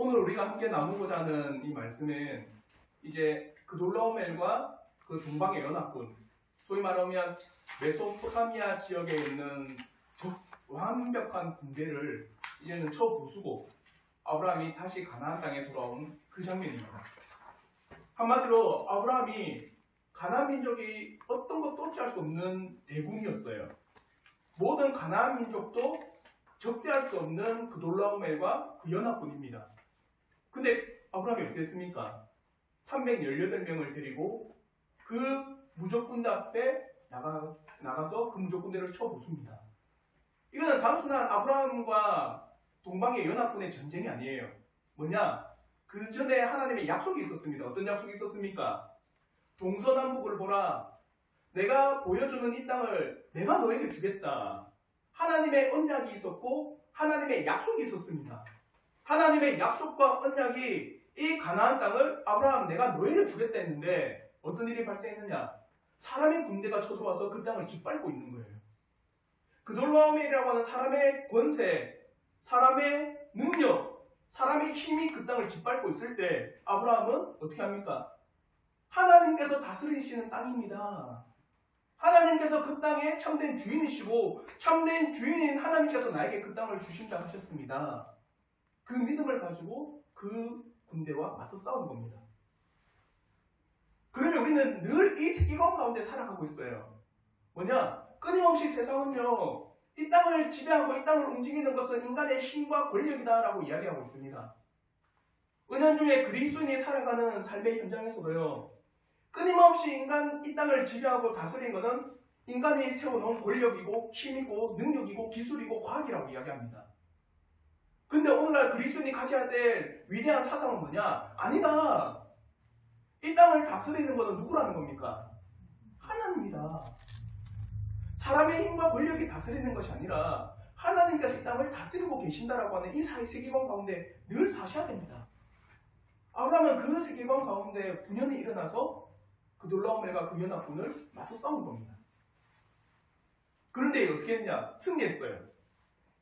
오늘 우리가 함께 나누고자 하는 이 말씀은 이제 그돌라오멜과 그 동방의 연합군, 소위 말하면 메소포타미아 지역에 있는 완벽한 군대를 이제는 쳐부수고 아브라함이 다시 가나안 땅에 돌아온 그 장면입니다. 한마디로 아브라함이 가나안 민족이 어떤 것도 어찌할 수 없는 대국이었어요. 모든 가나안 민족도 적대할 수 없는 그돌라오멜과 그 연합군입니다. 근데 아브라함이 어땠습니까? 318명을 데리고 그 무적군대 앞에 나가서 그 무적군대를 쳐부숩니다. 이거는 단순한 아브라함과 동방의 연합군의 전쟁이 아니에요. 뭐냐? 그 전에 하나님의 약속이 있었습니다. 어떤 약속이 있었습니까? 동서남북을 보라. 내가 보여주는 이 땅을 내가 너에게 주겠다. 하나님의 언약이 있었고 하나님의 약속이 있었습니다. 하나님의 약속과 언약이 이 가나안 땅을 아브라함 내가 너에게 주겠다 했는데 어떤 일이 발생했느냐? 사람의 군대가 쳐들어와서 그 땅을 짓밟고 있는 거예요. 그돌라오멜이라고 하는 사람의 권세, 사람의 능력, 사람의 힘이 그 땅을 짓밟고 있을 때 아브라함은 어떻게 합니까? 하나님께서 다스리시는 땅입니다. 하나님께서 그 땅의 참된 주인이시고 참된 주인인 하나님께서 나에게 그 땅을 주신다 하셨습니다. 그 믿음을 가지고 그 군대와 맞서 싸운 겁니다. 그러면 우리는 늘 이 세계관 가운데 살아가고 있어요. 뭐냐? 끊임없이 세상은요, 이 땅을 지배하고 이 땅을 움직이는 것은 인간의 힘과 권력이다라고 이야기하고 있습니다. 은연중에 그리스도인이 살아가는 삶의 현장에서도요, 끊임없이 이 땅을 지배하고 다스리는 것은 인간이 세워놓은 권력이고 힘이고 능력이고 기술이고 과학이라고 이야기합니다. 근데 오늘날 그리스도인이 가져야 될 위대한 사상은 뭐냐? 아니다. 이 땅을 다스리는 것은 누구라는 겁니까? 하나님입니다. 사람의 힘과 권력이 다스리는 것이 아니라 하나님께서 이 땅을 다스리고 계신다라고 하는 이 세계관 가운데 늘 사셔야 됩니다. 아브라함은 그 세계관 가운데 분연히 일어나서 그돌라오멜과 그 연합군을 맞서 싸운 겁니다. 그런데 어떻게 했냐? 승리했어요.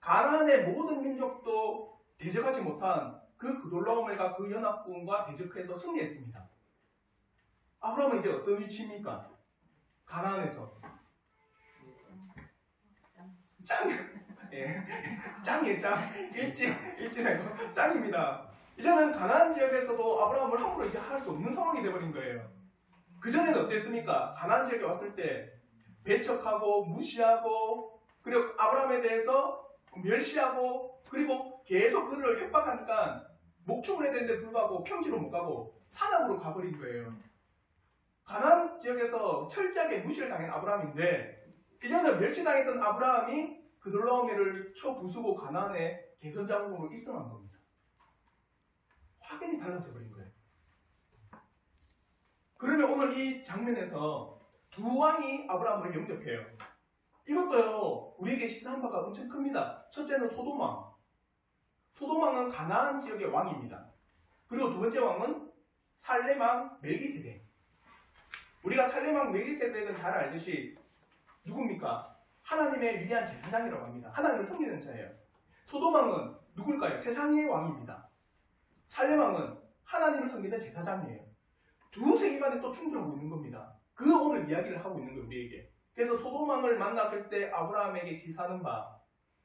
가나안의 모든 민족도 대적하지 못한 그돌라오멜과 그 연합군과 대적해서 승리했습니다. 아브라함은 이제 어떤 위치입니까? 가나안에서 짱이에요, 짱. 일진이고 짱입니다. 이제는 가나안 지역에서도 아브라함을 함부로 이제 할 수 없는 상황이 되어버린 거예요. 그전에는 어땠습니까? 가나안 지역에 왔을 때 배척하고 무시하고 그리고 아브라함에 대해서 멸시하고 그리고 계속 그를 협박하니까 목축을 해야 되는데 불구하고 평지로 못 가고 산악으로 가버린 거예요. 가나안 지역에서 철저하게 무시를 당한 아브라함인데 이제는 멸시당했던 아브라함이 그돌라오멜을 쳐부수고 가나안의 개선장군으로 입성한 겁니다. 확연히 달라져 버린 거예요. 그러면 오늘 이 장면에서 두 왕이 아브라함을 영접해요. 이것도요, 우리에게 시사한 바가 엄청 큽니다. 첫째는 소돔왕. 소돔왕은 가나안 지역의 왕입니다. 그리고 두 번째 왕은 살렘왕 멜기세덱. 우리가 살렘왕 멜기세덱은 잘 알듯이 누굽니까? 하나님의 위대한 제사장이라고 합니다. 하나님을 섬기는 자예요. 소돔왕은 누굴까요? 세상의 왕입니다. 살렘왕은 하나님을 섬기는 제사장이에요. 두 세계관이 또 충돌하고 있는 겁니다. 그 오늘 이야기를 하고 있는 거예요, 우리에게. 그래서 소돔왕을 만났을 때 아브라함에게 시사하는 바,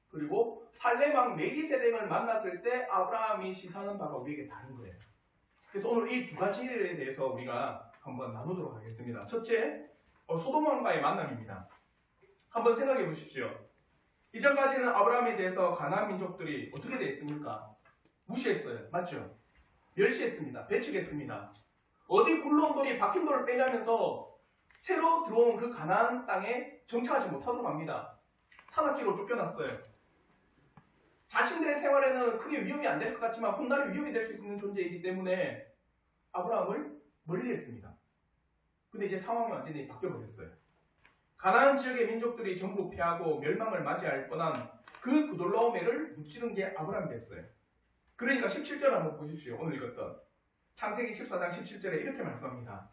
그리고 살렘왕 멜기세덱을 만났을 때 아브라함이 시사하는 바가 우리에게 다른 거예요. 그래서 오늘 이 두 가지에 대해서 우리가 한번 나누도록 하겠습니다. 첫째, 소돔왕과의 만남입니다. 한번 생각해 보십시오. 이전까지는 아브라함에 대해서 가나안 민족들이 어떻게 되어 있습니까? 무시했어요. 맞죠? 멸시했습니다. 배척했습니다. 어디 굴러온 박힌 돌을 빼자면서 새로 들어온 그 가나안 땅에 정착하지 못하도록 합니다. 산악지로 쫓겨났어요. 자신들의 생활에는 크게 위험이 안 될 것 같지만 훗날 위험이 될 수 있는 존재이기 때문에 아브라함을 멀리했습니다. 근데 이제 상황이 완전히 바뀌어버렸어요. 가나안 지역의 민족들이 전부 패하고 멸망을 맞이할 뻔한 그 그돌라오멜을 무찌른 게 아브라함이 됐어요. 그러니까 17절 한번 보십시오. 오늘 읽었던 창세기 14장 17절에 이렇게 말씀합니다.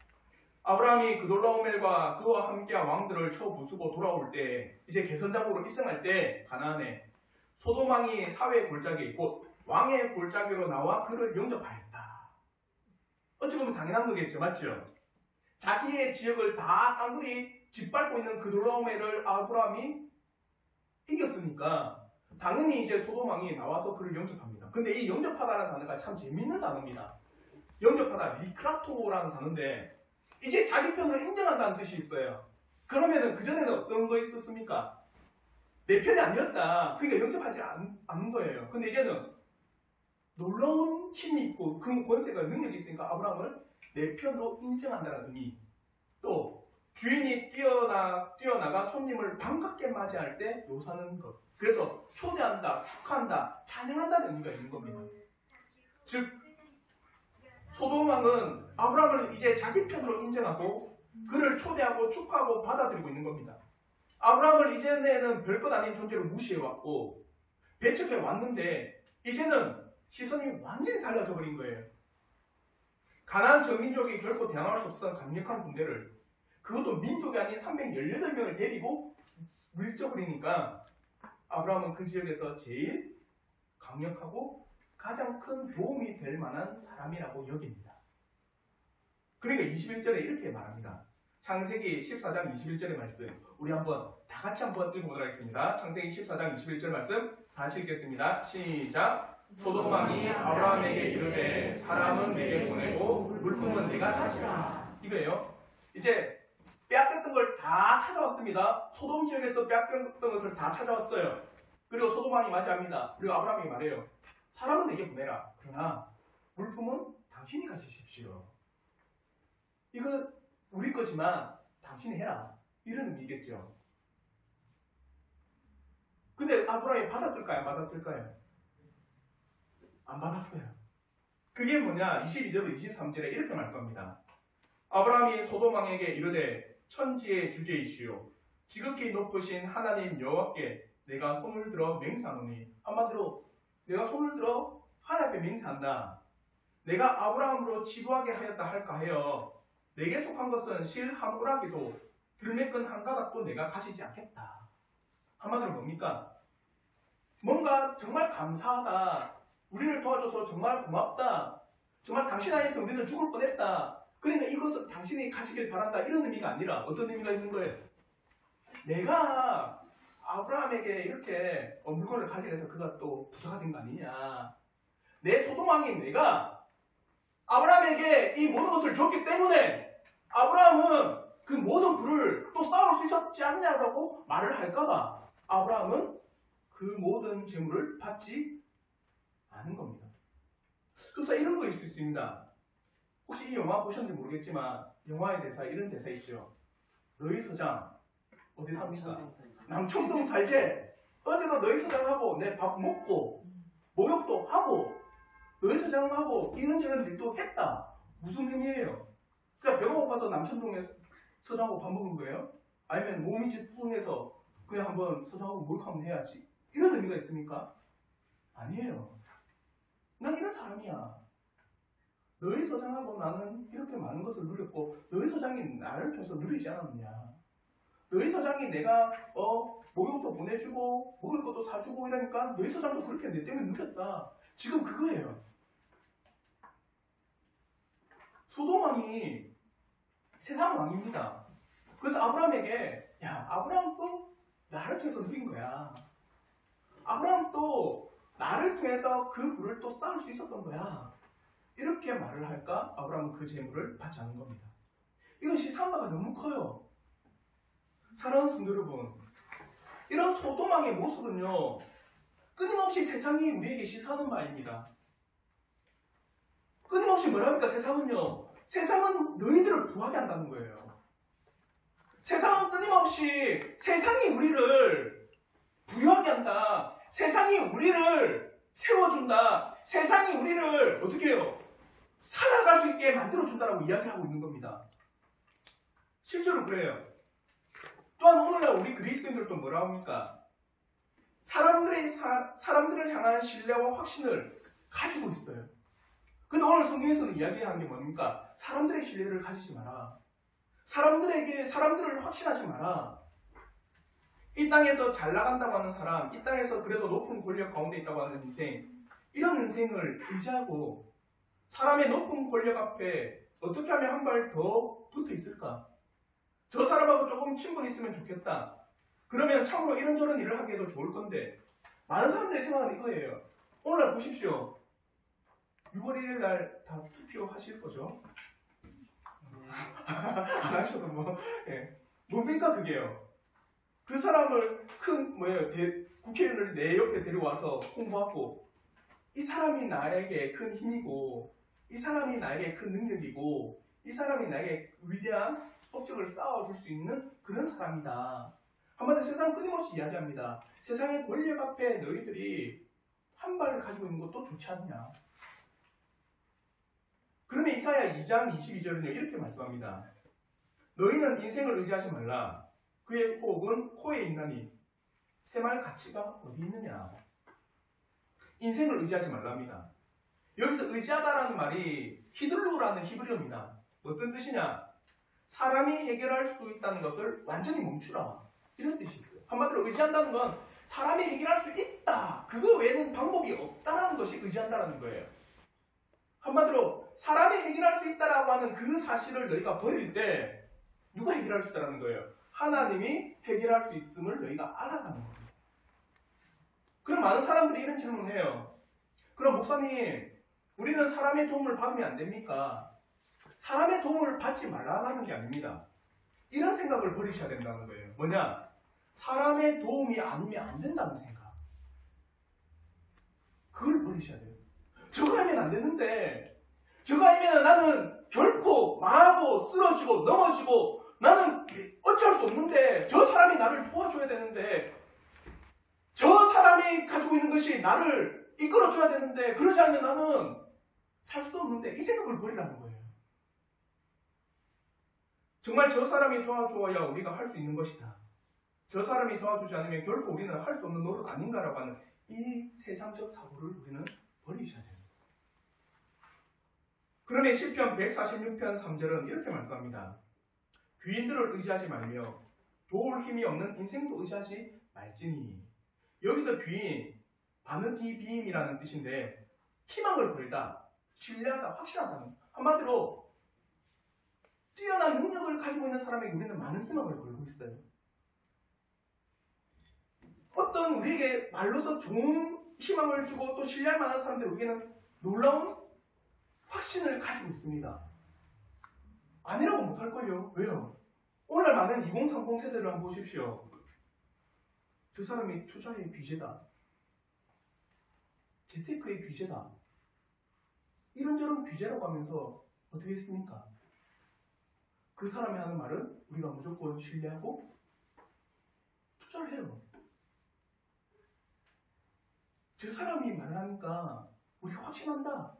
아브라함이 그돌라오멜과 그와 함께한 왕들을 쳐부수고 돌아올 때 이제 개선장으로 입성할 때 가나안에 소돔왕이 사회 골짜기 곧 왕의 골짜기로 나와 그를 영접하였다. 어찌 보면 당연한 거겠죠. 맞죠? 자기의 지역을 다 깡그리 짓밟고 있는 그돌라오멜을 아브라함이 이겼으니까 당연히 이제 소돔 왕이 나와서 그를 영접합니다. 근데 이 영접하다라는 단어가 참 재밌는 단어입니다. 영접하다, 리크라토라는 단어인데 이제 자기 편으로 인정한다는 뜻이 있어요. 그러면은 그전에는 어떤 거 있었습니까? 내 편이 아니었다. 그러니까 영접하지 않는 거예요. 근데 이제는 놀라운 힘이 있고 그 권세가 능력이 있으니까 아브라함을 내 편으로 인정한다는 의미. 또 주인이 뛰어나가 손님을 반갑게 맞이할 때 요사는 것. 그래서 초대한다, 축하한다, 찬양한다는 의미가 있는 겁니다. 즉 소돔 왕은 아브라함을 이제 자기 편으로 인정하고 그를 초대하고 축하하고 받아들이고 있는 겁니다. 아브라함을 이전에는 별것 아닌 존재로 무시해왔고 배척해 왔는데 이제는 시선이 완전히 달라져 버린 거예요. 가나안 저민족이 결코 대항할 수 없었던 강력한 군대를 그것도 민족이 아닌 318명을 데리고 물려버리니까 아브라함은 그 지역에서 제일 강력하고 가장 큰 도움이 될 만한 사람이라고 여깁니다. 그러니까 21절에 이렇게 말합니다. 창세기 14장 21절의 말씀 우리 한번 다 같이 한번 읽어보도록 하겠습니다. 창세기 14장 21절 말씀 다시 읽겠습니다. 시작. 소돔 왕이 아브라함에게 이르되 사람은 내게 보내고 물품은 네가 가지라. 이거예요. 이제 빼앗겼던 걸 다 찾아왔습니다. 소돔 지역에서 빼앗겼던 것을 다 찾아왔어요. 그리고 소돔 왕이 맞이합니다. 그리고 아브라함이 말해요. 사람은 내게 보내라. 그러나 물품은 당신이 가지십시오. 이거 우리 거지만 당신이 해라. 이런 의미겠죠. 근데 아브라함이 받았을까요? 안 받았을까요? 안 받았어요. 그게 뭐냐? 22절 23절에 이렇게 말씀합니다. 아브라함이 소돔 왕에게 이르되 천지의 주제이시오 지극히 높으신 하나님 여호와께 내가 손을 들어 맹세하노니. 한마디로 내가 손을 들어 하나님 앞에 맹세한다. 내가 아브라함으로 지부하게 하였다 할까 하여 내게 속한 것은 실 한 오라기도 들매끈 한 가닥도 내가 가지지 않겠다. 한마디로 뭡니까? 뭔가 정말 감사하다. 우리를 도와줘서 정말 고맙다. 정말 당신 안에서 우리는 죽을 뻔했다. 그러니까 이것을 당신이 가지길 바란다. 이런 의미가 아니라 어떤 의미가 있는 거예요? 내가 아브라함에게 이렇게 물건을 가지게 해서 그가 또 부자가 된 거 아니냐. 내 소돔왕인 내가 아브라함에게 이 모든 것을 줬기 때문에 아브라함은 그 모든 부를 또 쌓을 수 있었지 않냐라고 말을 할까봐 아브라함은 그 모든 재물을 받지 않은 겁니다. 그래서 이런 거일 수 있습니다. 혹시 이 영화 보셨는지 모르겠지만 영화의 대사 이런 대사 있죠. 너희 서장 어디 삽니까? 남청동 살제. 어제도 너희 서장하고 내 밥 먹고 목욕도 하고 너희 서장하고 이런저런 일도 했다. 무슨 의미예요? 진짜 배가 고파서 남천동에 서장하고 밥 먹은 거예요? 아니면 몸이 찌뿌둥해서 그냥 한번 서장하고 목욕하면 해야지. 이런 의미가 있습니까? 아니에요. 난 이런 사람이야. 너희 서장하고 나는 이렇게 많은 것을 누렸고 너희 서장이 나를 통해서 누리지 않았느냐. 너희 서장이 내가 목욕도 보내주고 먹을 것도 사주고 이러니까 너희 서장도 그렇게 내 때문에 누렸다. 지금 그거예요. 소돔 왕이 세상 왕입니다. 그래서 아브라함에게 야 아브라함도 나를 통해서 누린 거야. 아브라함도 나를 통해서 그 부를 또 쌓을 수 있었던 거야. 이렇게 말을 할까? 아브라함은 그 재물을 받지 않은 겁니다. 이건 시상가가 너무 커요. 사랑하는 성도 여러분, 이런 소돔 왕의 모습은요 끊임없이 세상이 우리에게 시사하는 말입니다. 끊임없이 뭐라 합니까? 세상은 너희들을 부하게 한다는 거예요. 세상은 끊임없이 세상이 우리를 부유하게 한다. 세상이 우리를 세워준다. 세상이 우리를 어떻게 해요? 살아갈 수 있게 만들어준다라고 이야기하고 있는 겁니다. 실제로 그래요. 또한 오늘날 우리 그리스도인들도 뭐라 합니까? 사람들을 향한 신뢰와 확신을 가지고 있어요. 근데 오늘 성경에서는 이야기하는 게 뭡니까? 사람들의 신뢰를 가지지 마라. 사람들을 확신하지 마라. 이 땅에서 잘 나간다고 하는 사람, 이 땅에서 그래도 높은 권력 가운데 있다고 하는 인생, 이런 인생을 의지하고 사람의 높은 권력 앞에 어떻게 하면 한 발 더 붙어 있을까? 저 사람하고 조금 친분이 있으면 좋겠다. 그러면 참으로 이런저런 일을 하기에도 좋을 건데 많은 사람들이 생각하는 이거예요. 오늘 보십시오. 6월 1일 날 다 투표하실 거죠? 안 하셔도 뭐. 예. 뭡니까 그게요? 그 사람을 국회의원을 내 옆에 데려와서 홍보하고 이 사람이 나에게 큰 힘이고 이 사람이 나에게 큰 능력이고 이 사람이 나에게 위대한 업적을 쌓아줄 수 있는 그런 사람이다. 한마디로 세상 끊임없이 이야기합니다. 세상의 권력 앞에 너희들이 한 발을 가지고 있는 것도 좋지 않냐. 그러면 이사야 2장 22절은요 이렇게 말씀합니다. 너희는 인생을 의지하지 말라. 그의 호흡은 코에 있나니 새말 가치가 어디 있느냐. 인생을 의지하지 말랍니다. 여기서 의지하다라는 말이 히들루라는 히브리어입니다. 어떤 뜻이냐? 사람이 해결할 수 있다는 것을 완전히 멈추라. 이런 뜻이 있어요. 한마디로 의지한다는 건 사람이 해결할 수 있다. 그거 외에는 방법이 없다라는 것이 의지한다는 거예요. 한마디로 사람이 해결할 수 있다라고 하는 그 사실을 너희가 버릴 때 누가 해결할 수 있다는 거예요? 하나님이 해결할 수 있음을 너희가 알아가는 거예요. 그럼 많은 사람들이 이런 질문을 해요. 그럼 목사님, 우리는 사람의 도움을 받으면 안 됩니까? 사람의 도움을 받지 말라는 게 아닙니다. 이런 생각을 버리셔야 된다는 거예요. 뭐냐? 사람의 도움이 아니면 안 된다는 생각. 그걸 버리셔야 돼요. 저거 하면 안 되는데, 저거 아니면 나는 결코 망하고 쓰러지고 넘어지고 나는 어찌할 수 없는데 저 사람이 나를 도와줘야 되는데 저 사람이 가지고 있는 것이 나를 이끌어줘야 되는데 그러지 않으면 나는 살 수 없는데 이 생각을 버리라는 거예요. 정말 저 사람이 도와줘야 우리가 할 수 있는 것이다. 저 사람이 도와주지 않으면 결코 우리는 할 수 없는 노릇 아닌가라고 하는 이 세상적 사고를 우리는 버리셔야 됩니다. 그러면 시편 146편 3절은 이렇게 말씀합니다. 귀인들을 의지하지 말며 도울 힘이 없는 인생도 의지하지 말지니. 여기서 귀인, 바느디비임이라는 뜻인데 희망을 걸다, 신뢰하다, 확실하다는, 한마디로 뛰어난 능력을 가지고 있는 사람에게 우리는 많은 희망을 걸고 있어요. 어떤 우리에게 말로서 좋은 희망을 주고 또 신뢰할 만한 사람들에게는 놀라운 확신을 가지고 있습니다. 아니라고 못할걸요. 왜요? 오늘 많은 2030 세대를 한번 보십시오. 저 사람이 투자의 귀재다. 재테크의 귀재다. 이런저런 귀재라고 하면서 어떻게 했습니까? 그 사람이 하는 말은 우리가 무조건 신뢰하고 투자를 해요. 저 사람이 말하니까 우리가 확신한다.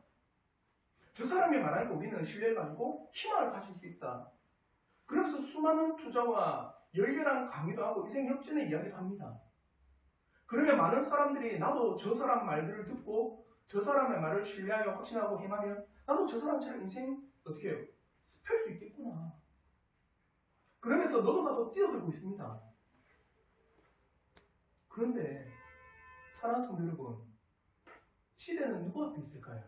저 사람이 말하니까 우리는 신뢰해가지고 희망을 가질 수 있다. 그러면서 수많은 투자와 열렬한 강의도 하고 인생 역전의 이야기를 합니다. 그러면 많은 사람들이 나도 저 사람 말들을 듣고 저 사람의 말을 신뢰하여 확신하고 행하면 나도 저 사람처럼 인생 어떻게 해요? 펼 수 있겠구나. 그러면서 너도 나도 뛰어들고 있습니다. 그런데 사랑하는 성도 여러분, 시대는 누구 앞에 있을까요?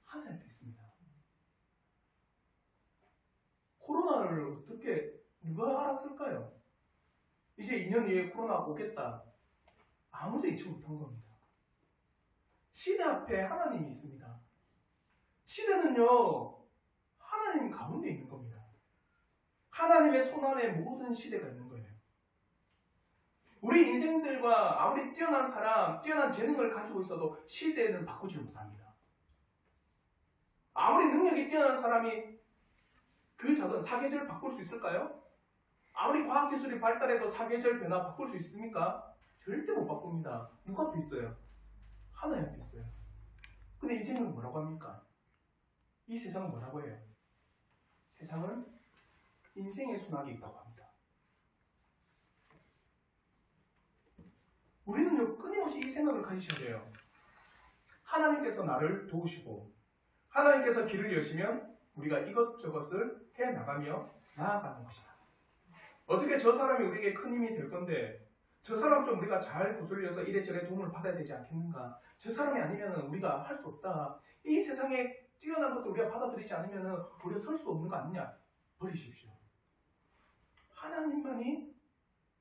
하나님 앞에 있습니다. 코로나를 어떻게 누가 알았을까요? 이제 2년 뒤에 코로나가 오겠다. 아무도 예측 못한 겁니다. 시대 앞에 하나님이 있습니다. 시대는요, 하나님 가운데 있는 겁니다. 하나님의 손 안에 모든 시대가 있는 거예요. 우리 인생들과 아무리 뛰어난 사람, 뛰어난 재능을 가지고 있어도 시대는 바꾸지 못합니다. 아무리 능력이 뛰어난 사람이 그 작은 사계절 바꿀 수 있을까요? 아무리 과학기술이 발달해도 사계절 변화 바꿀 수 있습니까? 절대 못 바꿉니다. 누구 앞에 있어요? 하나님 앞에 있어요. 근데 이 세상은 뭐라고 합니까? 이 세상은 뭐라고 해요? 세상은 인생의 순환이 있다고 합니다. 우리는요, 끊임없이 이 생각을 가지셔야 돼요. 하나님께서 나를 도우시고 하나님께서 길을 여시면 우리가 이것저것을 해나가며 나아가는 것이다. 어떻게 저 사람이 우리에게 큰 힘이 될 건데 저 사람 좀 우리가 잘 거슬려서 이래저래 도움을 받아야 되지 않겠는가? 저 사람이 아니면 우리가 할 수 없다. 이 세상에 뛰어난 것도 우리가 받아들이지 않으면 우리가 설 수 없는 거 아니냐? 버리십시오. 하나님만이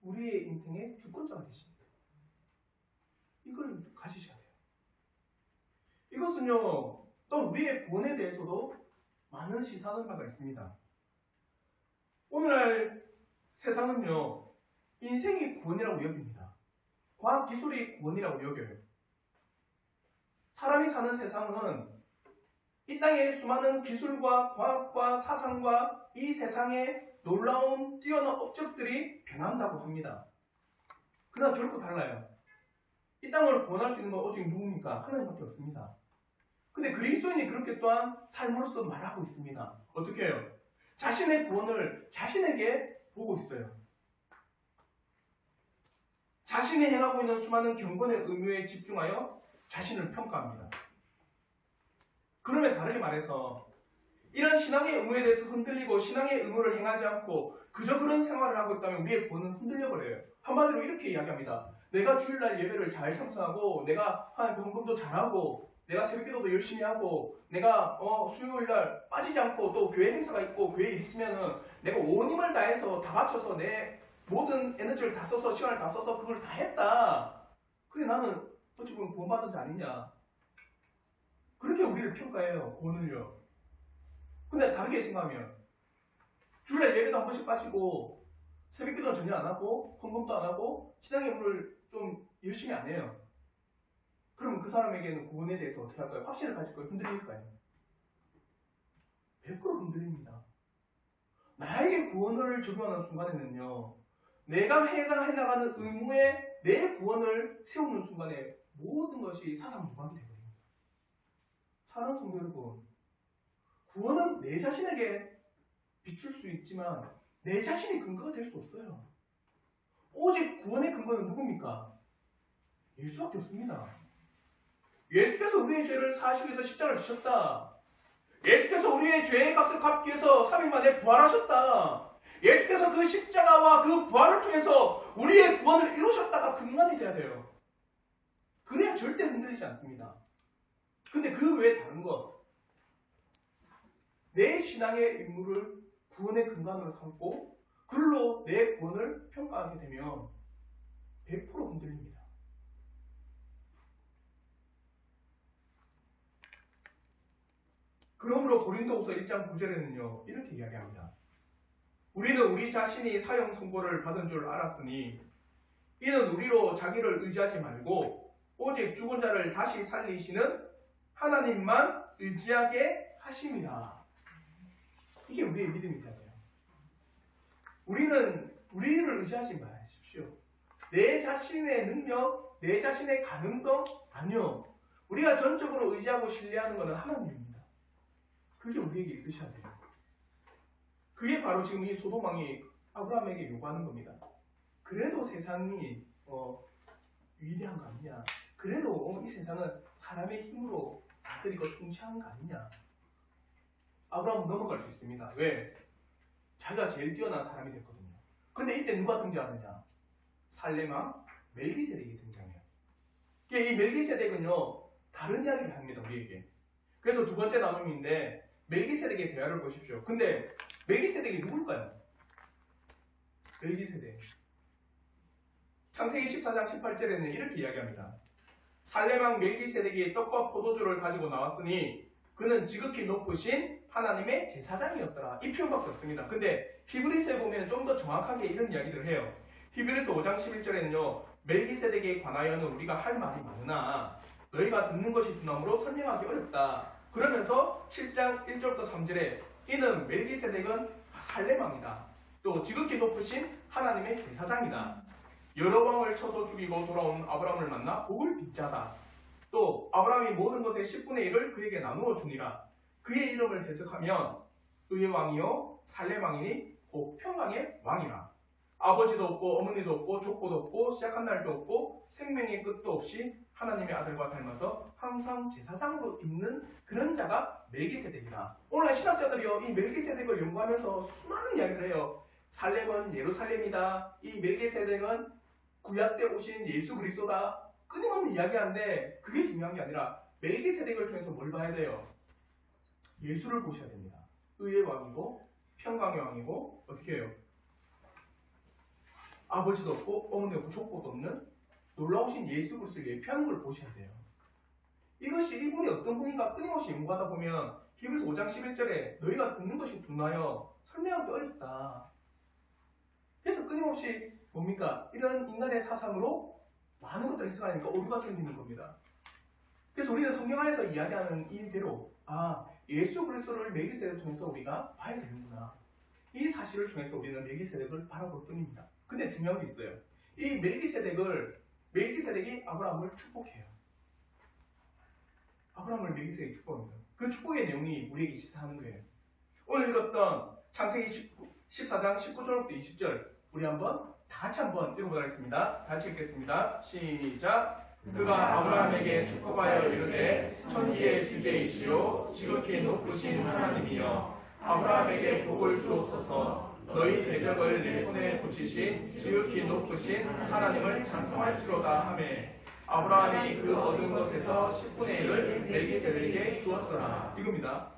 우리의 인생의 주권자가 되십니다. 이걸 가지셔야 돼요. 이것은요, 또 우리의 구원에 대해서도 많은 시사하는 바가 있습니다. 오늘날 세상은요, 인생이 구원이라고 여깁니다. 과학기술이 구원이라고 여겨요. 사람이 사는 세상은 이 땅의 수많은 기술과 과학과 사상과 이 세상의 놀라운 뛰어난 업적들이 변한다고 합니다. 그러나 결코 달라요. 이 땅을 구원할 수 있는 건 오직 누굽니까? 하나님밖에 없습니다. 근데 그리스도인이 그렇게 또한 삶으로서 말하고 있습니다. 어떻게 해요? 자신의 구원을 자신에게 보고 있어요. 자신이 행하고 있는 수많은 경건의 의무에 집중하여 자신을 평가합니다. 그러면 다르게 말해서 이런 신앙의 의무에 대해서 흔들리고 신앙의 의무를 행하지 않고 그저 그런 생활을 하고 있다면 우리의 구원은 흔들려버려요. 한마디로 이렇게 이야기합니다. 내가 주일날 예배를 잘 참석하고 내가 하나님 헌금도 잘하고 내가 새벽기도도 열심히 하고 내가 수요일날 빠지지 않고 또 교회 행사가 있고 교회 일 있으면은 내가 온 힘을 다해서 다 바쳐서 내 모든 에너지를 다 써서 시간을 다 써서 그걸 다 했다. 그래 나는 어찌 보면 구원받은 자 아니냐. 그렇게 우리를 평가해요. 구원을요. 근데 다르게 생각하면 주일날 예배도 한 번씩 빠지고 새벽기도는 전혀 안 하고 헌금도 안 하고 신앙의 의무를 좀 열심히 안 해요. 그럼 그 사람에게는 구원에 대해서 어떻게 할까요? 확신을 가질까요? 흔들릴까요? 100% 흔들립니다. 나에게 구원을 적용하는 순간에는요, 내가 해나가는 의무에 내 구원을 세우는 순간에 모든 것이 사상무방이 되거든요. 사랑하는 성도 여러분, 구원은 내 자신에게 비출 수 있지만 내 자신이 근거가 될 수 없어요. 오직 구원의 근거는 누굽니까? 예수밖에 없습니다. 예수께서 우리의 죄를 사하시기 위해서 십자가를 지셨다. 예수께서 우리의 죄의 값을 갚기 위해서 3일 만에 부활하셨다. 예수께서 그 십자가와 그 부활을 통해서 우리의 구원을 이루셨다가 근간이 돼야 돼요. 그래야 절대 흔들리지 않습니다. 근데 그 외에 다른 것, 내 신앙의 의무를 구원의 근간으로 삼고 그걸로 내 구원을 평가하게 되면 100% 흔들립니다. 그러므로 고린도후서 1장 9절에는요 이렇게 이야기합니다. 우리는 우리 자신이 사형 선고를 받은 줄 알았으니 이는 우리로 자기를 의지하지 말고 오직 죽은 자를 다시 살리시는 하나님만 의지하게 하심이라. 이게 우리의 믿음이 돼야 돼요. 우리를 의지하지 마십시오. 내 자신의 능력, 내 자신의 가능성 아니요. 우리가 전적으로 의지하고 신뢰하는 것은 하나님입니다. 그게 우리에게 있으셔야 돼요. 그게 바로 지금 이 소돔 왕이 아브라함에게 요구하는 겁니다. 그래도 세상이 위대한 거 아니냐. 그래도 이 세상은 사람의 힘으로 다스리고 통치하는 거 아니냐. 아브라함은 넘어갈 수 있습니다. 왜? 자기가 제일 뛰어난 사람이 됐거든요. 근데 이때 누가 등장하느냐? 살렘 왕 멜기세덱이 등장해요. 이 멜기세덱은요 다른 이야기를 합니다. 우리에게. 그래서 두 번째 나눔인데 멜기세덱의 대화를 보십시오. 근데 멜기세덱이 누굴까요? 멜기세덱. 창세기 14장 18절에는 이렇게 이야기합니다. 살렘 왕 멜기세덱이 떡과 포도주를 가지고 나왔으니 그는 지극히 높으신 하나님의 제사장이었더라. 이 표현밖에 없습니다. 근데 히브리서에 보면 좀 더 정확하게 이런 이야기들을 해요. 히브리서 5장 11절에는요. 멜기세덱에 관하여는 우리가 할 말이 많으나 너희가 듣는 것이 두나무로 설명하기 어렵다. 그러면서 7장 1절부터 3절에 이는 멜기세덱은 살렘 왕이다. 또 지극히 높으신 하나님의 제사장이다. 여러 왕을 쳐서 죽이고 돌아온 아브라함을 만나 복을 빚자다. 또 아브라함이 모든 것의 10분의 1을 그에게 나누어 주니라. 그의 이름을 해석하면 의의 왕이요 살렘 왕이니 곧 평강의 왕이라. 아버지도 없고 어머니도 없고 족보도 없고 시작한 날도 없고 생명의 끝도 없이 하나님의 아들과 닮아서 항상 제사장으로 있는 그런 자가 멜기세덱이다. 오늘날 신학자들이요 이 멜기세덱을 연구하면서 수많은 이야기를 해요. 살렘은 예루살렘이다. 이 멜기세덱은 구약 때 오신 예수 그리스도다 끊임없는 이야기하는데 그게 중요한 게 아니라 멜기세덱을 통해서 뭘 봐야 돼요? 예수를 보셔야 됩니다. 의의 왕이고 평강의 왕이고 어떻게 해요? 아버지도 없고 어머니도 없고 족보도 없는 놀라우신 예수 그리스도를 예표하는 걸 보셔야 돼요. 이것이 이분이 어떤 분인가 끊임없이 연구하다 보면 히브리서 5장 11절에 너희가 듣는 것이 둔하여 설명하기 어렵다. 그래서 끊임없이 뭡니까? 이런 인간의 사상으로 많은 것들이 생각하니까 오류가 생기는 겁니다. 그래서 우리는 성경 안에서 이야기하는 이대로 예수 그리스도를 멜기세덱을 통해서 우리가 봐야 되는구나. 이 사실을 통해서 우리는 멜기세덱을 바라볼 뿐입니다. 근데 중요한 게 있어요. 이 멜기세덱이 아브라함을 축복해요. 아브라함을 멜기세덱이 축복합니다. 그 축복의 내용이 우리에게 시사하는 거예요. 오늘 읽었던 창세기 14장 19절부터 20절 우리 한번 다 같이 한번 읽어보도록 하겠습니다. 다 같이 읽겠습니다. 시작. 그가 아브라함에게 축복하여 이르되 천지의 주제이시오 지극히 높으신 하나님이여 아브라함에게 복을 주옵소서. 너희 대적을 내 손에 붙이신 지극히 높으신 하나님을 찬송할지로다 하매 아브라함이 그 얻은 것에서 10분의 1을 멜기세덱에게 주었더라. 이겁니다.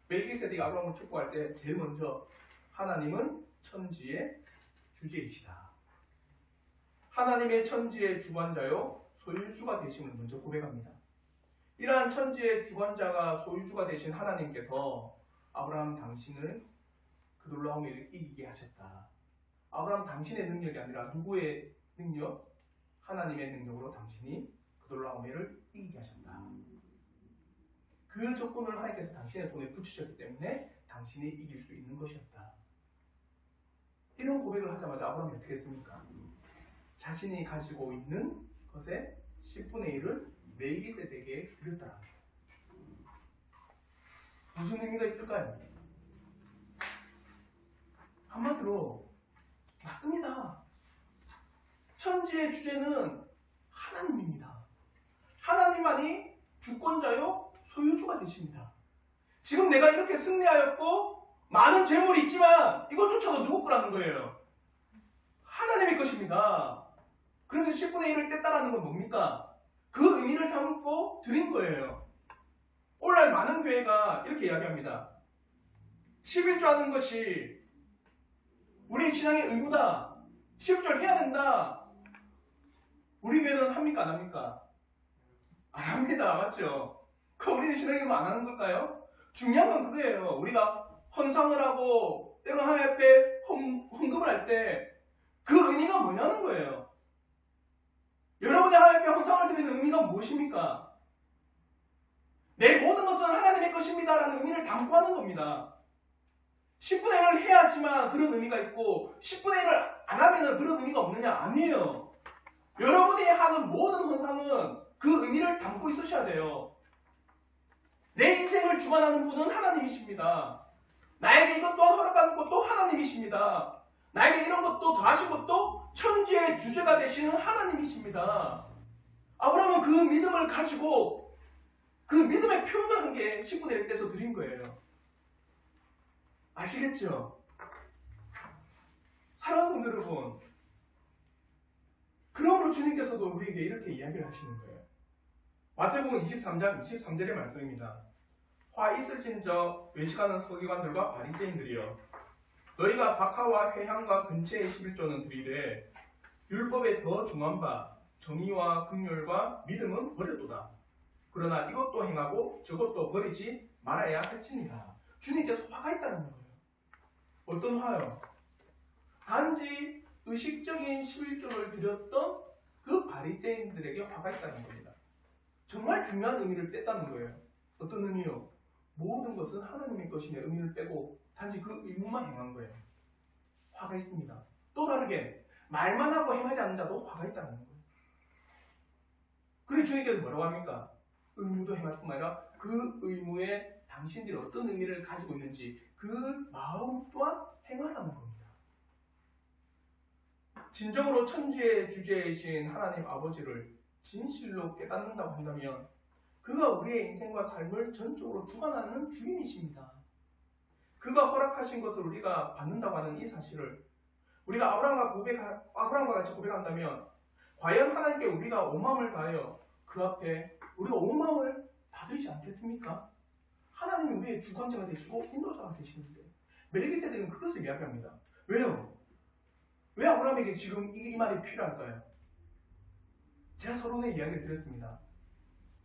멜기세덱이 아브라함을 축복할 때 제일 먼저 하나님은 천지의 주제이시다. 하나님의 천지의 주관자요 소유주가 되심을 먼저 고백합니다. 이러한 천지의 주관자가 소유주가 되신 하나님께서 아브라함 당신을 그 놀라운 일을 이기게 하셨다. 아브라함 당신의 능력이 아니라 누구의 능력? 하나님의 능력으로 당신이 그 놀라운 일을 이기게 하셨다. 그 조건을 하나님께서 당신의 손에 붙이셨기 때문에 당신이 이길 수 있는 것이었다. 이런 고백을 하자마자 아브라함이 어떻게 했습니까? 자신이 가지고 있는 것의 10분의 1을 멜기세덱에게 드렸더라. 무슨 의미가 있을까요? 한마디로 맞습니다. 천지의 주제는 하나님입니다. 하나님만이 주권자요 소유주가 되십니다. 지금 내가 이렇게 승리하였고 많은 재물이 있지만 이것조차도 누구 거라는 거예요? 하나님의 것입니다. 그런데 10분의 1을 뗐다라는 건 뭡니까? 그 의미를 담고 드린 거예요. 오늘날 많은 교회가 이렇게 이야기합니다. 11조 하는 것이 우리 신앙의 의무다. 11조 해야 된다. 우리 교회는 합니까? 안 합니까? 안 합니다. 맞죠? 그럼 우리는 신앙의 의무 안 하는 걸까요? 중요한 건 그거예요. 우리가 헌상을 하고 때로는 하나님 앞에 헌금을 할 때 그 의미가 뭐냐는 거예요. 여러분이 하나님 앞에 헌상을 드리는 의미가 무엇입니까? 내 모든 것은 하나님의 것입니다 라는 의미를 담고 하는 겁니다. 10분의 1을 해야지만 그런 의미가 있고 10분의 1을 안 하면 그런 의미가 없느냐? 아니에요. 여러분이 하는 모든 헌상은 그 의미를 담고 있으셔야 돼요. 내 인생을 주관하는 분은 하나님이십니다. 나에게 이것 또한 허락하는 것도 하나님이십니다. 나에게 이런 것도 더하신 것도 천지의 주제가 되시는 하나님이십니다. 아브라함은 그 믿음을 가지고 그 믿음의 표현을 한 게 10분의 1 떼서 드린 거예요. 아시겠죠? 사랑하는 성도 여러분, 그러므로 주님께서도 우리에게 이렇게 이야기를 하시는 거예요. 마태복음 23장 23절의 말씀입니다. 화 있을진저 외식하는 서기관들과 바리새인들이여 너희가 박하와 회향과 근처의 11조는 드리되 율법에 더 중한 바 정의와 긍휼과 믿음은 버렸도다. 그러나 이것도 행하고 저것도 버리지 말아야 할지니라. 주님께서 화가 있다는 거예요. 어떤 화요? 단지 의식적인 11조를 드렸던 그 바리새인들에게 화가 있다는 겁니다. 정말 중요한 의미를 뺐다는 거예요. 어떤 의미요? 모든 것은 하나님의 것임의 의미를 빼고 단지 그 의무만 행한 거예요. 화가 있습니다. 또 다르게 말만 하고 행하지 않는 자도 화가 있다는 거예요. 그리고 주님께서 뭐라고 합니까? 의무도 행할 뿐만 아니라 그 의무에 당신들이 어떤 의미를 가지고 있는지 그 마음 또한 행하라는 겁니다. 진정으로 천지의 주제이신 하나님 아버지를 진실로 깨닫는다고 한다면 그가 우리의 인생과 삶을 전적으로 주관하는 주인이십니다. 그가 허락하신 것을 우리가 받는다고 하는 이 사실을 우리가 아브라함과 같이 고백한다면 과연 하나님께 우리가 온 마음을 다하여 그 앞에 우리가 온 마음을 다드리지 않겠습니까? 하나님이 우리의 주관자가 되시고 인도자가 되시는데 멜기세덱은 그것을 이야기합니다. 왜요? 왜 아브라함에게 지금 이 말이 필요할까요? 제가 서론에 이야기를 드렸습니다.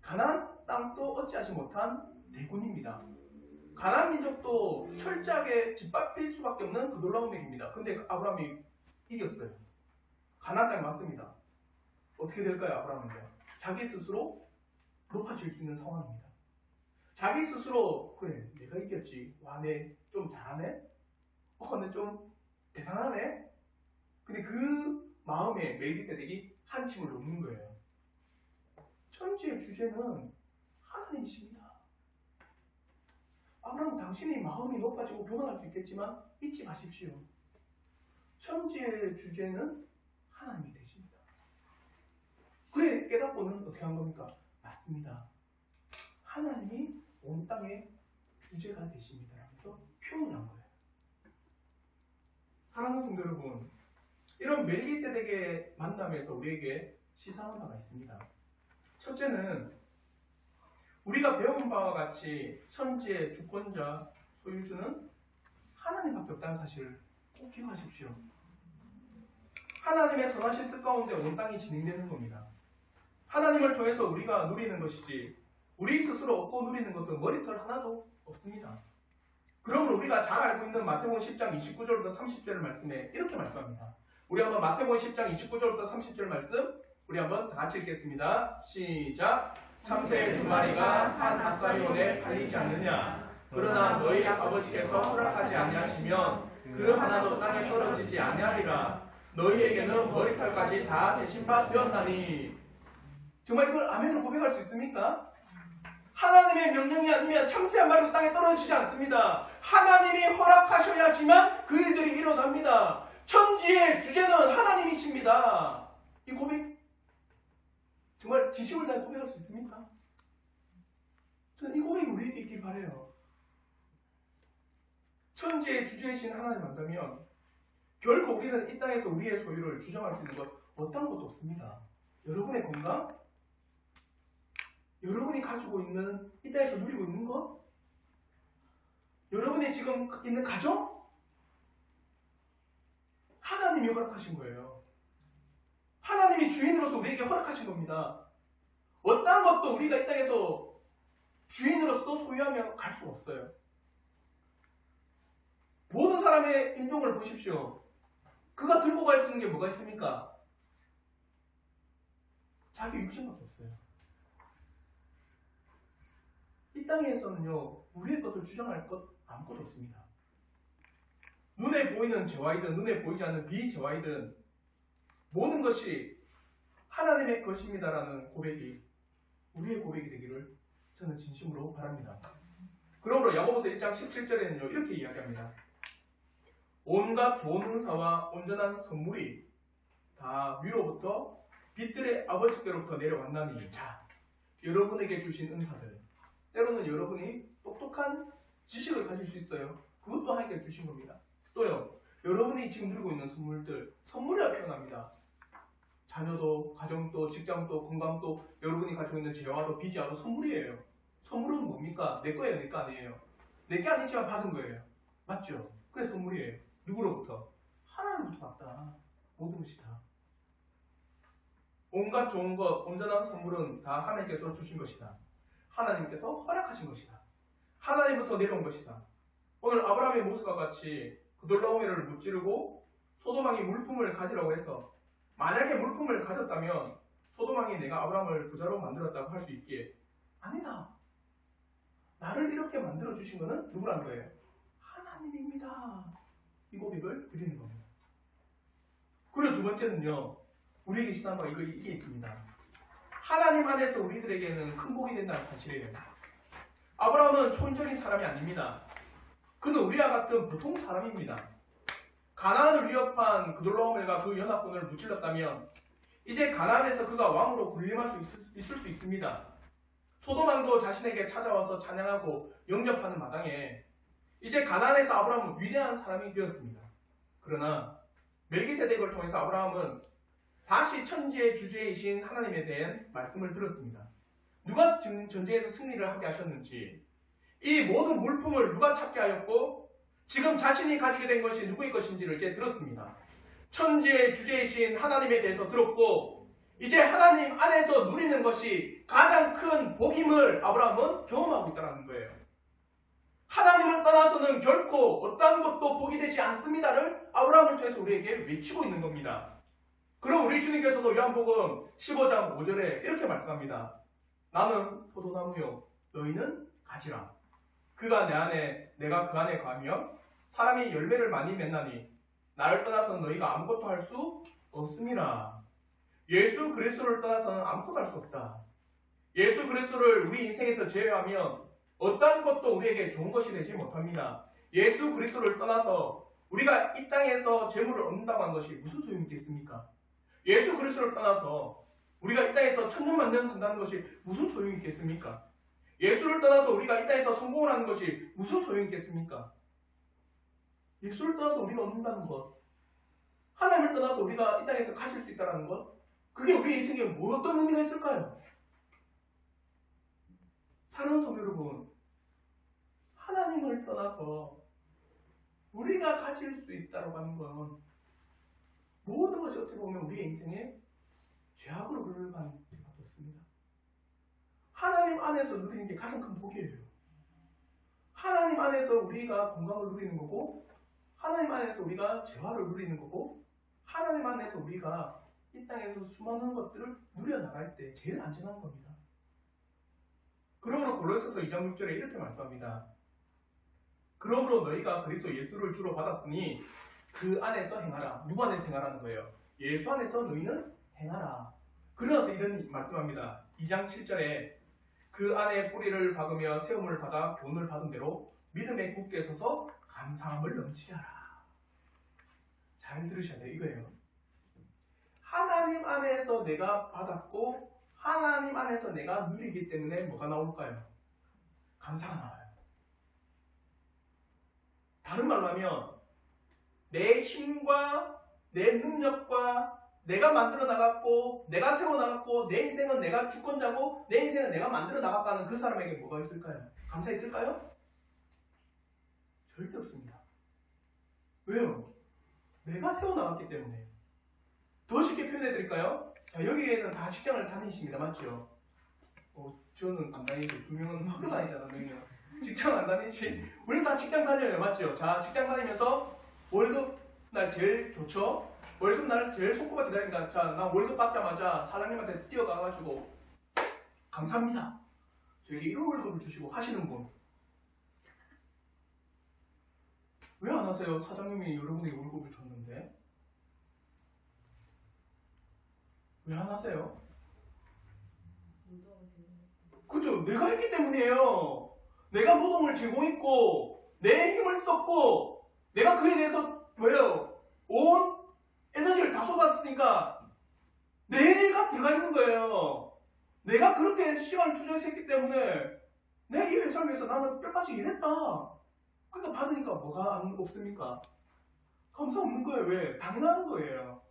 가나안 땅도 어찌하지 못한 대군입니다. 가나안 민족도 철저하게 짓밟힐 수밖에 없는 그 놀라운 맥입니다. 근데 아브라함이 이겼어요. 가나안 땅에 맞습니다. 어떻게 될까요? 아브라함은요? 자기 스스로 높아질 수 있는 상황입니다. 자기 스스로 그래 내가 이겼지. 와, 내 좀 잘하네? 내 좀 대단하네? 근데 그 마음에 멜기세덱이 한침을 놓는 거예요. 천지의 주제는 하나님이십니다. 아브라함 당신이 마음이 높아지고 교만할 수 있겠지만 잊지 마십시오. 천지의 주제는 하나님이 되십니다. 그의 깨닫고는 어떻게 한 겁니까? 맞습니다. 하나님이 온 땅의 주제가 되십니다. 라면서 표현을 한 거예요. 사랑하는 성도 여러분, 이런 멜기세덱의 만남에서 우리에게 시사하는 바가 있습니다. 첫째는 우리가 배운 바와 같이 천지의 주권자, 소유주는 하나님밖에 없다는 사실을 꼭 기억하십시오. 하나님의 선하신 뜻 가운데 온 땅이 진행되는 겁니다. 하나님을 통해서 우리가 누리는 것이지 우리 스스로 얻고 누리는 것은 머리털 하나도 없습니다. 그러므로 우리가 잘 알고 있는 마태복음 10장 29절부터 30절 말씀에 이렇게 말씀합니다. 우리 한번 마태복음 10장 29절부터 30절 말씀 우리 한번 다 같이 읽겠습니다. 시작! 참새 두 마리가 한 앗사리온에 팔리지 않느냐? 그러나 너희 아버지께서 허락하지 아니하시면 그 하나도 땅에 떨어지지 아니하리라. 너희에게는 머리털까지 다 세신 바 되었나니. 정말 이걸 아멘으로 고백할 수 있습니까? 하나님의 명령이 아니면 참새 한 마리도 땅에 떨어지지 않습니다. 하나님이 허락하셔야지만 그 일들이 일어납니다. 천지의 주제는 하나님이십니다. 이 고백 정말 진심을 다해 고백할 수 있습니까? 저는 이 고백이 우리에게 있길 바라요. 천지의 주제이신 하나님 안다면 결코 우리는 이 땅에서 우리의 소유를 주장할 수 있는 것 어떤 것도 없습니다. 여러분의 건강? 여러분이 가지고 있는 이 땅에서 누리고 있는 것? 여러분이 지금 있는 가정? 하나님이 허락하신 거예요. 하나님이 주인으로서 우리에게 허락하신 겁니다. 어떤 것도 우리가 이 땅에서 주인으로서 소유하면 갈 수가 없어요. 모든 사람의 인종을 보십시오. 그가 들고 갈 수 있는 게 뭐가 있습니까? 자기 육신밖에 없어요. 이 땅에서는요, 우리의 것을 주장할 것 아무것도 없습니다. 눈에 보이는 재화이든 눈에 보이지 않는 비재화이든 모든 것이 하나님의 것입니다라는 고백이 우리의 고백이 되기를 저는 진심으로 바랍니다. 그러므로 야고보서 1장 17절에는요 이렇게 이야기합니다. 온갖 좋은 은사와 온전한 선물이 다 위로부터 빛들의 아버지께로부터 내려왔나니. 자, 여러분에게 주신 은사들, 때로는 여러분이 똑똑한 지식을 가질 수 있어요. 그것도 하나님께 주신 겁니다. 또요, 여러분이 지금 누리고 있는 선물들, 선물이라 표현합니다. 자녀도, 가정도, 직장도, 건강도, 여러분이 가지고 있는 재화도, 비재화도 선물이에요. 선물은 뭡니까? 내 거예요, 내 거 아니에요. 내 게 아니지만 받은 거예요. 맞죠? 그게 선물이에요. 누구로부터? 하나님부터 받다. 모든 것이 다. 온갖 좋은 것, 온전한 선물은 다 하나님께서 주신 것이다. 하나님께서 허락하신 것이다. 하나님부터 내려온 것이다. 오늘 아브라함의 모습과 같이 그 놀라운 애를 무찌르고 소돔왕이 물품을 가지라고 해서 만약에 물품을 가졌다면 소돔왕이 내가 아브라함을 부자로 만들었다고 할 수 있기에 아니다. 나를 이렇게 만들어주신 것은 누구란 거예요? 하나님입니다. 이 고백을 드리는 겁니다. 그리고 두 번째는요. 우리에게 시사한 바가 이게 있습니다. 하나님 안에서 우리들에게는 큰 복이 된다는 사실이에요. 아브라함은 초인적인 사람이 아닙니다. 그는 우리와 같은 보통 사람입니다. 가나안을 위협한 그 놀라운 애가 그 연합군을 무찔렀다면 이제 가나안에서 그가 왕으로 군림할 수 있을 수 있습니다. 소돔왕도 자신에게 찾아와서 찬양하고 영접하는 마당에 이제 가나안에서 아브라함은 위대한 사람이 되었습니다. 그러나 멜기세덱을 통해서 아브라함은 다시 천지의 주제이신 하나님에 대한 말씀을 들었습니다. 누가 전쟁에서 승리를 하게 하셨는지, 이 모든 물품을 누가 찾게 하였고 지금 자신이 가지게 된 것이 누구의 것인지를 이제 들었습니다. 천지의 주제이신 하나님에 대해서 들었고, 이제 하나님 안에서 누리는 것이 가장 큰 복임을 아브라함은 경험하고 있다는 거예요. 하나님을 떠나서는 결코 어떠한 것도 복이 되지 않습니다를 아브라함을 통해서 우리에게 외치고 있는 겁니다. 그럼 우리 주님께서도 요한복음 15장 5절에 이렇게 말씀합니다. 나는 포도나무요 너희는 가지라. 그가 내 안에 내가 그 안에 거하며 사람이 열매를 많이 맺나니 나를 떠나서는 너희가 아무것도 할 수 없음이라. 예수 그리스도를 떠나서는 아무것도 할 수 없다. 예수 그리스도를 우리 인생에서 제외하면 어떠한 것도 우리에게 좋은 것이 되지 못합니다. 예수 그리스도를 떠나서 우리가 이 땅에서 재물을 얻는다고 하는 것이 무슨 소용이 있겠습니까? 예수 그리스도를 떠나서 우리가 이 땅에서 천년만년 산다는 것이 무슨 소용이 있겠습니까? 예수를 떠나서 우리가 이 땅에서 성공을 하는 것이 무슨 소용이 있겠습니까? 예수를 떠나서 우리가 얻는다는 것, 하나님을 떠나서 우리가 이 땅에서 가질 수 있다는 것, 그게 우리 인생에 어떤 의미가 있을까요? 사랑하는 성도 여러분, 하나님을 떠나서 우리가 가질 수 있다고 하는 건 모든 것이 어떻게 보면 우리의 인생에 죄악으로 흘러가는 것밖에 없습니다. 하나님 안에서 누리는 게 가장 큰 복이에요. 하나님 안에서 우리가 건강을 누리는 거고, 하나님 안에서 우리가 재화를 누리는 거고, 하나님 안에서 우리가 이 땅에서 수많은 것들을 누려나갈 때 제일 안전한 겁니다. 그러므로 골로새서 2장 6절에 이렇게 말씀합니다. 그러므로 너희가 그리스도 예수를 주로 받았으니 그 안에서 행하라. 누구 안에서 행하라는 거예요? 예수 안에서 너희는 행하라. 그러면서 이런 말씀합니다. 2장 7절에 그 안에 뿌리를 박으며 세움을 받아 교훈을 받은 대로 믿음에 굳게 서서 감사함을 넘치게 하라. 잘 들으셔야 돼요. 이거예요. 하나님 안에서 내가 받았고 하나님 안에서 내가 누리기 때문에 뭐가 나올까요? 감사가 나와요. 다른 말로 하면 내 힘과 내 능력과 내가 만들어 나갔고 내가 세워 나갔고 내 인생은 내가 주권자고 내 인생은 내가 만들어 나갔다는 그 사람에게 뭐가 있을까요? 감사 있을까요? 절대 없습니다. 왜요? 내가 세워 나갔기 때문에. 더 쉽게 표현해 드릴까요? 자, 여기에는 다 직장을 다니십니다. 맞죠? 저는 안 다니지. 두 명은 학교 다니잖아. 너희는 직장 안 다니지. 우리 다 직장 다녀요. 맞죠? 자, 직장 다니면서 월급 날 제일 좋죠? 월급 날 제일 손꼽아 기다린다. 자, 나 월급 받자마자 사장님한테 뛰어가가지고 감사합니다. 저에게 이런 월급을 주시고 하시는 분. 왜 안 하세요? 사장님이 여러분에게 월급을 줬는데. 왜 안 하세요? 그죠? 내가 했기 때문이에요. 내가 노동을 제공했고 내 힘을 썼고 내가 그에 대해서 뭐예요? 온 에너지를 다 쏟았으니까 내가 들어가 있는 거예요. 내가 그렇게 시간을 투자했기 때문에 내 이 회사를 위해서 나는 뼈까지 일했다. 그러니까 받으니까 뭐가 없습니까? 감사 없는 거예요. 왜? 당연한 거예요.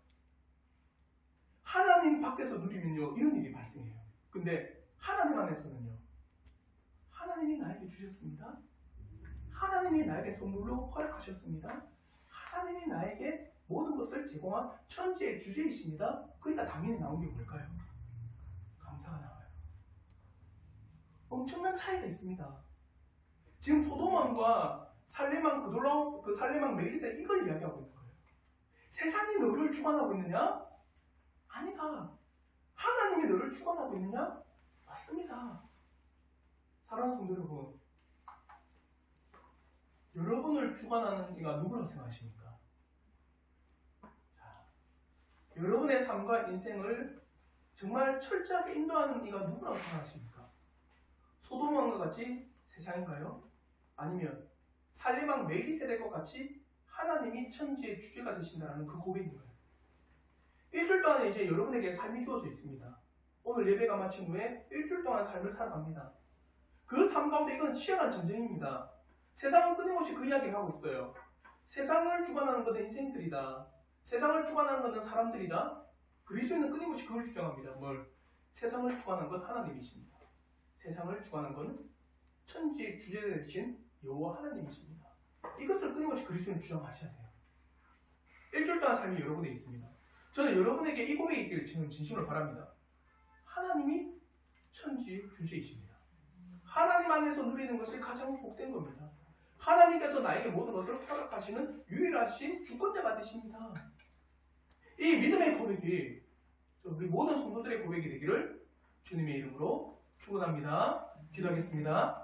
하나님 밖에서 누리면요 이런 일이 발생해요. 근데 하나님 안에서는요, 하나님이 나에게 주셨습니다. 하나님이 나에게 선물로 허락하셨습니다. 하나님이 나에게 모든 것을 제공한 천지의 주제이십니다. 그러니까 당연히 나온 게 뭘까요? 감사가 나와요. 엄청난 차이가 있습니다. 지금 소돔왕과 살레망 그돌람, 그 살레망 멜기세 이걸 이야기하고 있는 거예요. 세상이 너를 주관하고 있느냐? 아니다. 하나님이 너를 주관하고 있느냐? 맞습니다. 사랑하는 성도 여러분, 여러분을 주관하는 이가 누구라고 생각하십니까? 자, 여러분의 삶과 인생을 정말 철저하게 인도하는 이가 누구라고 생각하십니까? 소돔왕과 같이 세상인가요? 아니면 살레망 멜기세덱과 같이 하나님이 천지의 주제가 되신다는 그 고백인 거예요. 일주일 동안에 이제 여러분에게 삶이 주어져 있습니다. 오늘 예배가 마친 후에 일주일 동안 삶을 살아갑니다. 그 삶 가운데 이건 치열한 전쟁입니다. 세상은 끊임없이 그 이야기를 하고 있어요. 세상을 주관하는 것은 인생들이다. 세상을 주관하는 것은 사람들이다. 그리스도인은 끊임없이 그걸 주장합니다. 뭘? 세상을 주관하는 건 하나님이십니다. 세상을 주관하는 건 천지의 주제 되신 여호와 하나님이십니다. 이것을 끊임없이 그리스도인은 주장하셔야 돼요. 일주일 동안 삶이 여러분에게 있습니다. 저는 여러분에게 이 고백이 있기를 저는 진심으로 바랍니다. 하나님이 천지의 주제이십니다. 하나님 안에서 누리는 것이 가장 복된 겁니다. 하나님께서 나에게 모든 것을 허락하시는 유일하신 주권자가 되십니다. 이 믿음의 고백이 우리 모든 성도들의 고백이 되기를 주님의 이름으로 축원합니다. 기도하겠습니다.